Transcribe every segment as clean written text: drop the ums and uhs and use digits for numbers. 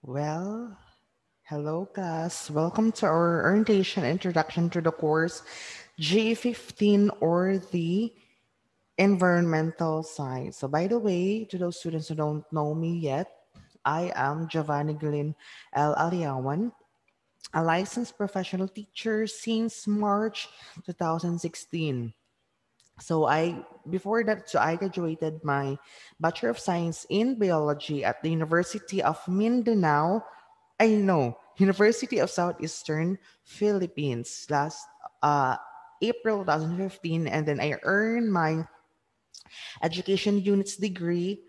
Well, hello class. Welcome to our orientation introduction to the course G15 or the environmental science. So by the way, to those students who don't know me yet, I am Giovanni Glyn L. Aliawan, a licensed professional teacher since March 2016. So I graduated my Bachelor of Science in Biology at the University of Mindanao. I know University of Southeastern Philippines last uh, April 2015, and then I earned my education units degree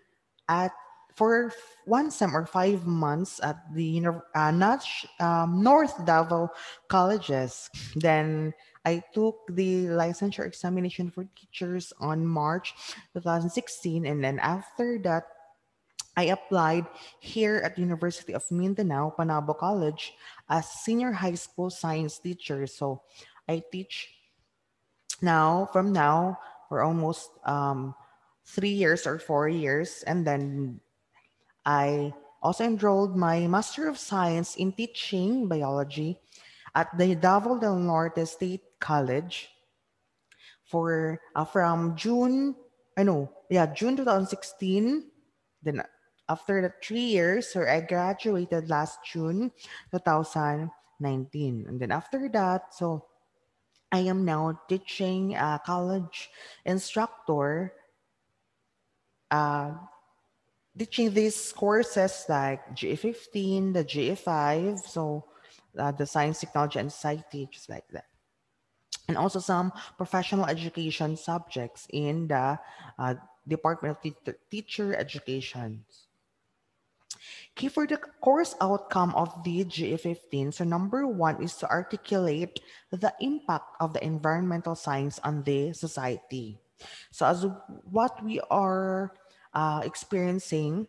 at for 1 sem or 5 months at the North Davao colleges. Then I took the licensure examination for teachers on March 2016, and then after that, I applied here at University of Mindanao, Panabo College, as senior high school science teacher. So I teach now for almost 3 years or 4 years, and then I also enrolled my Master of Science in Teaching Biology at the Davao del Norte State College for from June 2016. Then after the 3 years, so I graduated last June 2019, and then after that, so I am now teaching college instructor, uh, teaching these courses like GA15, the GA5, so the science, technology, and society, just like that. And also some professional education subjects in the Department of Teacher Education. Key for the course outcome of the GA15. So number one is to articulate the impact of the environmental science on the society. So as what we are experiencing,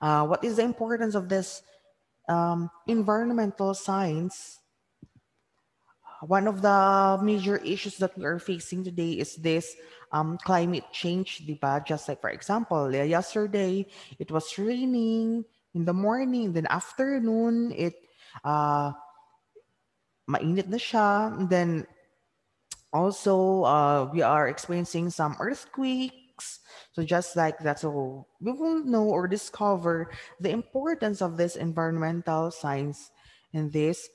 what is the importance of this environmental science? One of the major issues that we are facing today is this climate change, diba? Just like, for example, yesterday, it was raining in the morning, then afternoon, uh, mainit na siya. And then also, we are experiencing some earthquakes. So just like that, so we will know or discover the importance of this environmental science in this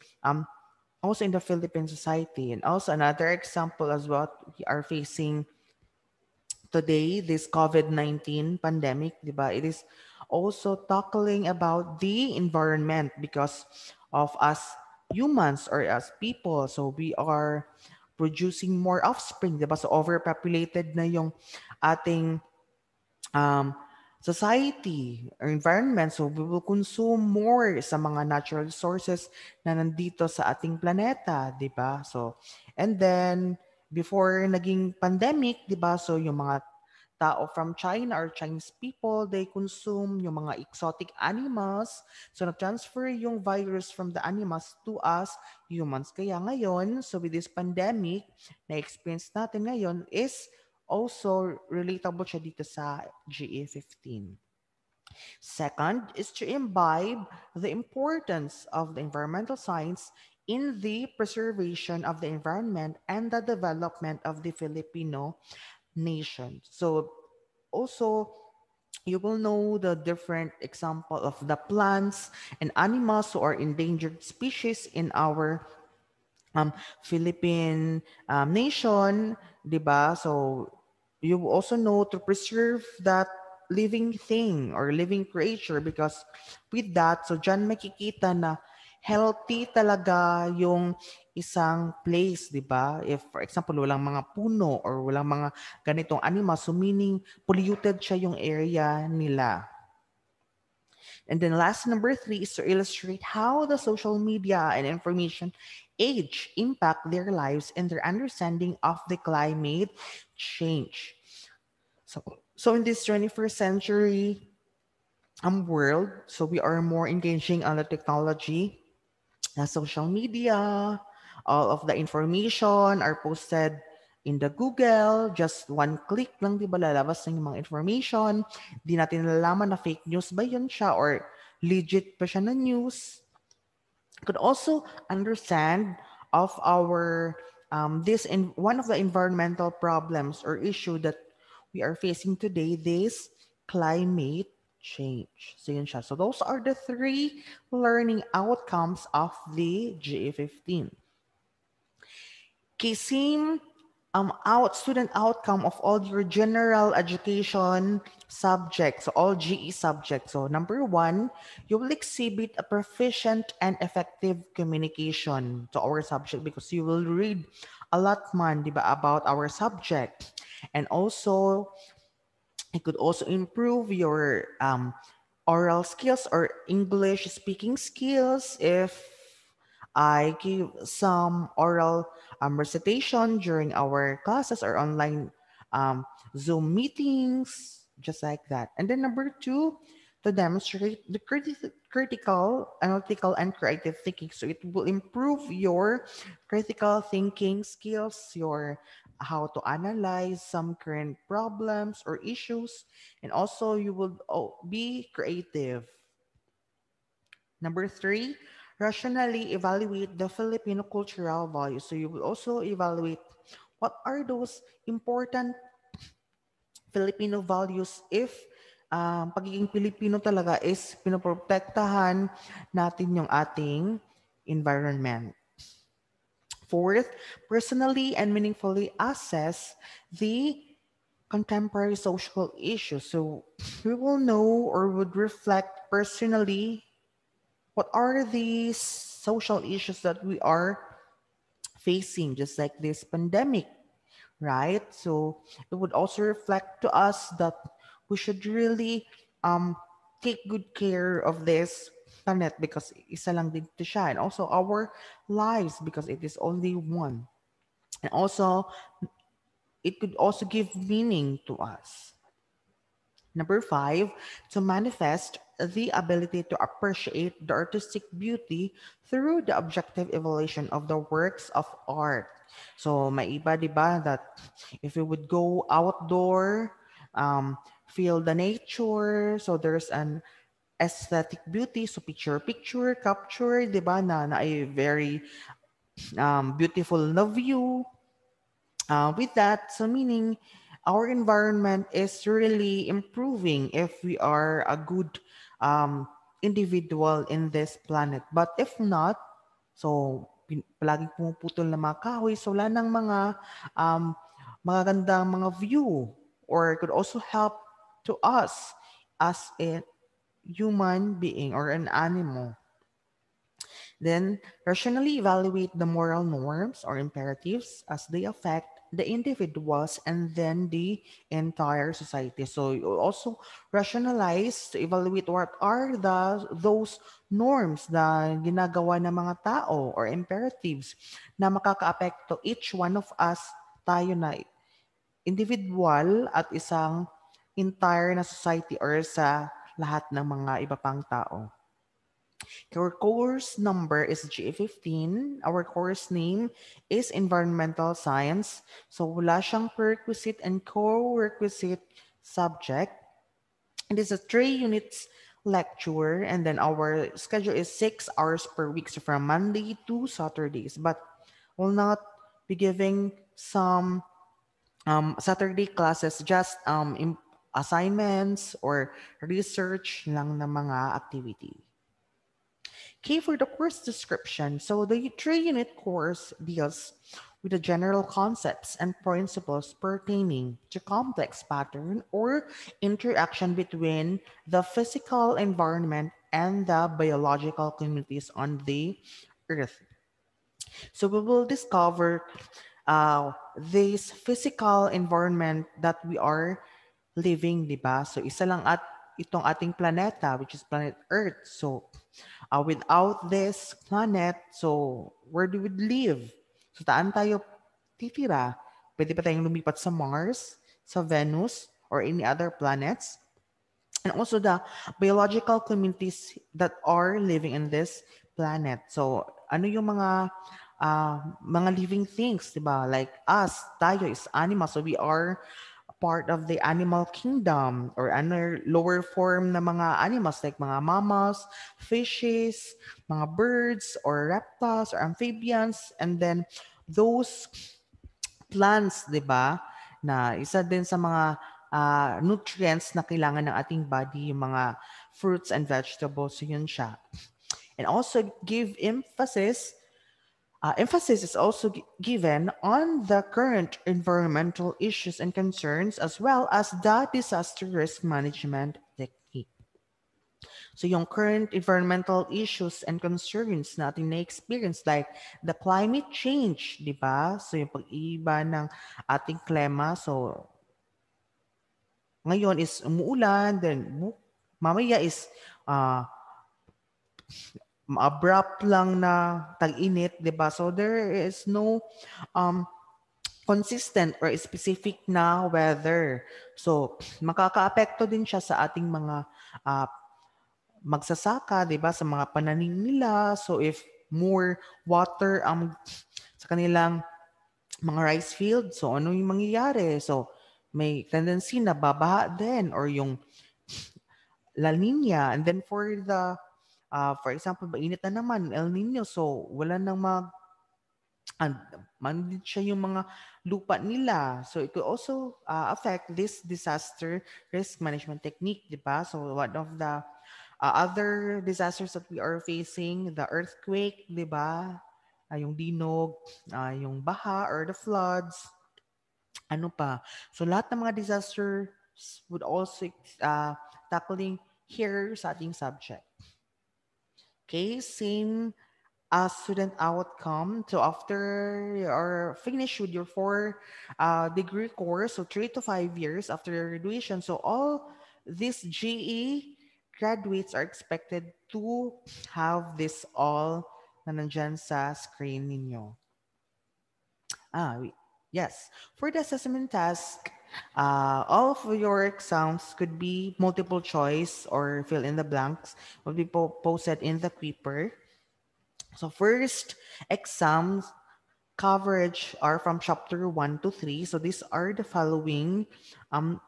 also in the Philippine society. And also another example as what we are facing today, this COVID-19 pandemic, diba? It is also tackling about the environment because of us humans or as people. So we are producing more offspring, diba? So overpopulated na yung ating um, society or environment. So we will consume more sa mga natural resources na nandito sa ating planeta, di ba? So, and then, before naging pandemic, di ba? So, yung mga tao from China or Chinese people, they consume yung mga exotic animals. So, na-transfer yung virus from the animals to us, humans. Kaya ngayon, so with this pandemic, na-experience natin ngayon is also relatable siya dito sa GA15. Second is to imbibe the importance of the environmental science in the preservation of the environment and the development of the Filipino nation. So also you will know the different example of the plants and animals who are endangered species in our Philippine nation, 'di ba? So you also know to preserve that living thing or living creature because with that, so dyan makikita na healthy talaga yung isang place, di ba? If, for example, walang mga puno or walang mga ganitong animal, so meaning polluted siya yung area nila. And then last, number three is to illustrate how the social media and information age impact their lives and their understanding of the climate change. So, so in this 21st century world, so we are more engaging on the technology, social media, all of the information are posted in the Google, just one click lang, di ba, lalabas na yung mga information. Di natin nalalaman na fake news ba yun siya or legit pa siya na news. Could also understand of our one of the environmental problems or issue that we are facing today, this climate change. So yun siya. So those are the three learning outcomes of the GA15. Okay, same student outcome of all your general education subjects, so all GE subjects. So number one, you will exhibit a proficient and effective communication to our subject because you will read a lot man, di ba, about our subject. And also, it could also improve your oral skills or English speaking skills if I give some oral recitation during our classes or online um, Zoom meetings, just like that. And then number two, to demonstrate the critical, analytical, and creative thinking. So it will improve your critical thinking skills, your how to analyze some current problems or issues, and also you will be creative. Number three, rationally evaluate the Filipino cultural values. So you will also evaluate what are those important Filipino values if pagiging Pilipino talaga is pinoprotektahan natin yung ating environment. Fourth, personally and meaningfully assess the contemporary social issues. So we will know or would reflect personally what are these social issues that we are facing, just like this pandemic, right? So it would also reflect to us that we should really um, take good care of this planet because isa lang din to siya. And also our lives because it is only one. And also, it could also give meaning to us. Number five, to manifest the ability to appreciate the artistic beauty through the objective evaluation of the works of art. So, may iba, di ba, that if we would go outdoor, feel the nature, so there's an aesthetic beauty, so picture capture, di ba, na a very beautiful na view. With that, so meaning our environment is really improving if we are a good individual in this planet. But if not, so palaging pumuputol na mga kahoy, so wala ng um, magagandang mga view or it could also help to us as a human being or an animal. Then, rationally evaluate the moral norms or imperatives as they affect the individuals and then the entire society. So you also rationalize to evaluate what are those norms na ginagawa ng mga tao or imperatives na makakaapekto each one of us tayo na individual at isang entire na society or sa lahat ng mga iba pang tao. Our course number is GA15. Our course name is Environmental Science. So wala siyang prerequisite and co-requisite subject. It is a 3 units lecture and then our schedule is 6 hours per week. So from Monday to Saturdays. But will not be giving some Saturday classes, just assignments or research lang na mga activity. Okay, for the course description, so the 3 unit course deals with the general concepts and principles pertaining to complex pattern or interaction between the physical environment and the biological communities on the earth. So we will discover this physical environment that we are living, di ba? So isa lang at itong ating planeta, which is planet Earth. So without this planet, so where do we live? So taan tayo titira? Pwede pa tayong lumipat sa Mars, sa Venus, or any other planets. And also the biological communities that are living in this planet. So ano yung mga mga living things, di ba? Like us, tayo is animal. So we are part of the animal kingdom or ano, lower form na mga animals like mga mammals, fishes, mga birds or reptiles or amphibians. And then those plants, 'di ba? Na isa din sa mga nutrients na kailangan ng ating body, yung mga fruits and vegetables, so yun siya. And also give emphasis is also given on the current environmental issues and concerns as well as the disaster risk management technique. So yung current environmental issues and concerns natin na-experience like the climate change, di ba? So yung pag-iba ng ating klima. So ngayon is umuulan, then mamaya is uh, abrupt lang na tag-init, di ba? So there is no um, consistent or specific na weather. So makaka-apekto din siya sa ating mga magsasaka, 'di ba, sa mga pananim nila. So if more water ang sa kanilang mga rice field, so ano yung mangyayari? So may tendency na babaha din or yung La Nina. And then for example, mainit na naman, El Nino. So wala nang and manid siya yung mga lupa nila. So it could also affect this disaster risk management technique, di ba? So one of the other disasters that we are facing, the earthquake, di ba? Yung dinog, yung baha or the floods, ano pa. So lahat ng mga disasters would also tackling here sa ating subject. Okay, same student outcome. So after you're finished with your 4 degree course, so 3 to 5 years after your graduation, so all these GE graduates are expected to have this all na nandyan sa screen ninyo. Yes. For the assessment task, all of your exams could be multiple choice or fill in the blanks will be posted in the paper. So first exams coverage are from chapter 1 to 3. So these are the following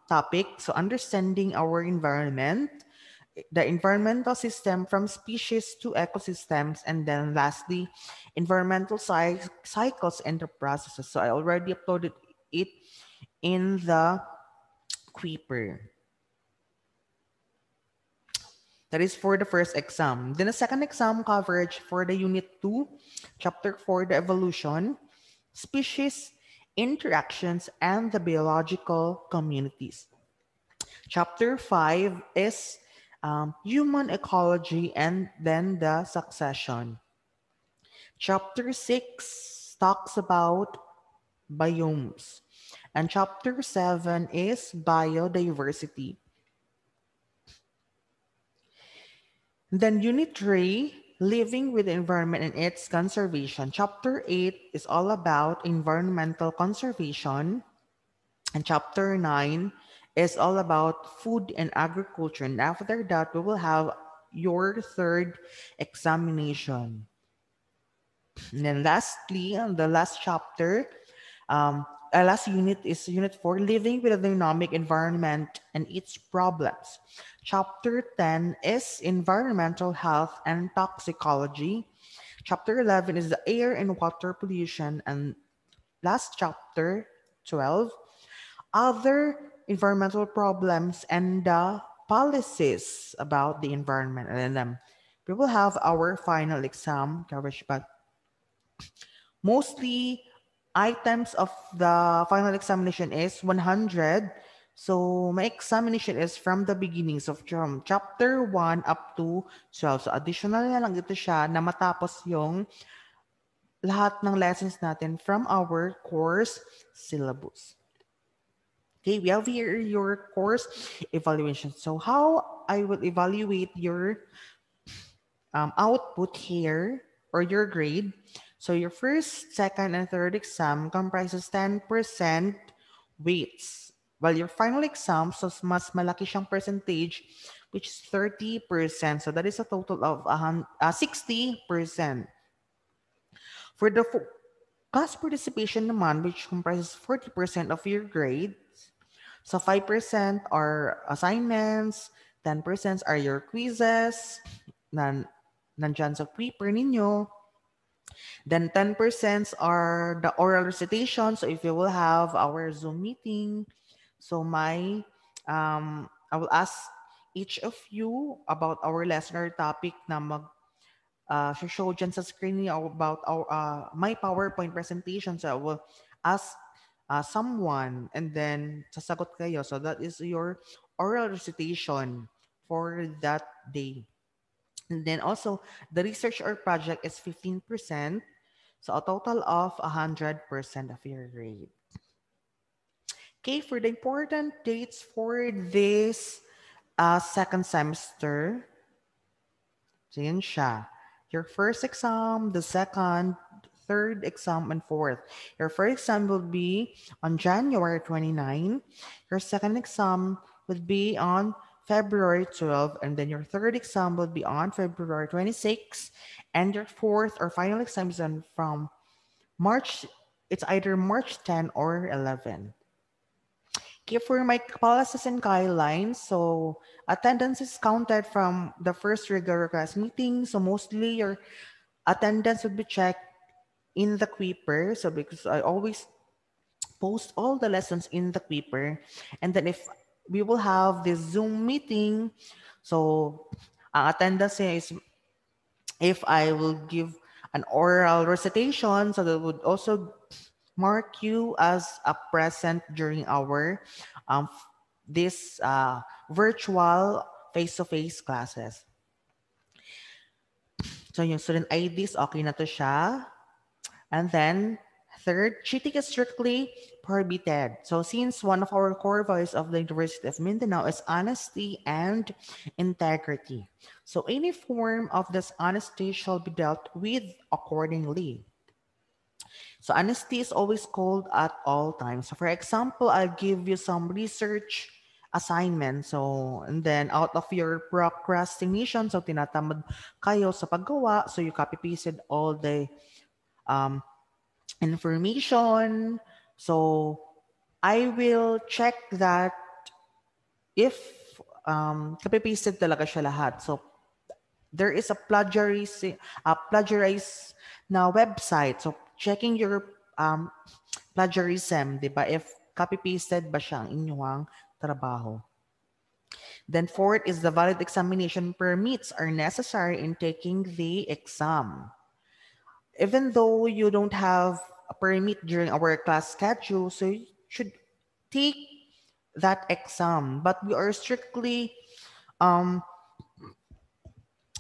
topics. So understanding our environment, the environmental system from species to ecosystems, and then lastly, environmental cycles and the processes. So I already uploaded it in the Creeper. That is for the first exam. Then the second exam coverage for the Unit 2, Chapter 4, the evolution, species, interactions, and the biological communities. Chapter 5 is human ecology and then the succession. Chapter 6 talks about biomes. And chapter 7 is biodiversity. Then Unit 3, living with the environment and its conservation. Chapter 8 is all about environmental conservation. And chapter 9 is all about food and agriculture. And after that, we will have your third examination. And then lastly, the last chapter, last unit is Unit 4, living with a dynamic environment and its problems. Chapter 10 is environmental health and toxicology. Chapter 11 is the air and water pollution. And last chapter, 12, other environmental problems and the policies about the environment. And then we will have our final exam coverage, but mostly items of the final examination is 100. So my examination is from the beginnings of from chapter 1 up to 12. So additional na lang ito siya na matapos yung lahat ng lessons natin from our course syllabus. Okay, we have here your course evaluation. So how I will evaluate your output here or your grade. So your first, second, and third exam comprises 10% weights. While your final exam, so mas malaki siyang percentage, which is 30%. So that is a total of 60%. For the class participation naman, which comprises 40% of your grades, so 5% are assignments, 10% are your quizzes, nandyan sa paper ninyo. Then 10% are the oral recitation. So if you will have our Zoom meeting, so I will ask each of you about our lesson or topic na show dyan sa screen niya about my PowerPoint presentation. So I will ask someone and then sasagot kayo. So that is your oral recitation for that day. And then also, the research or project is 15%. So a total of 100% of your grade. Okay, for the important dates for this second semester, so yun siya. Your first exam, the second, third exam, and fourth. Your first exam will be on January 29. Your second exam would be on February 12, and then your third exam will be on February 26, and your fourth or final exam is on from March. It's either March 10 or 11. Okay, for my policies and guidelines, so attendance is counted from the first regular class meeting. So mostly your attendance would be checked in the Quipper. So because I always post all the lessons in the Quipper. And then if we will have this Zoom meeting, so attendance is if I will give an oral recitation, so that would also mark you as a present during our this virtual face-to-face classes. So yung student IDs, okay na to siya. And then, third, cheating is strictly prohibited. So since one of our core values of the University of Mindanao is honesty and integrity. So any form of dishonesty shall be dealt with accordingly. So honesty is always called at all times. So for example, I'll give you some research assignment. So, and then out of your procrastination, so tinatamad kayo sa paggawa, so you copy-pasted all the um, information. So I will check that if copy-pasted talaga siya lahat. So there is a plagiarized na website. So checking your plagiarism, di ba? If copy-pasted ba siya ang inyong trabaho. Then fourth is the valid examination permits are necessary in taking the exam. Even though you don't have a permit during our class schedule, so you should take that exam. But we are strictly, tawag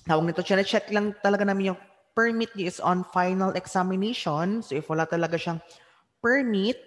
nito, check lang talaga namin yung permit is on final examination. So if wala talaga siyang permit,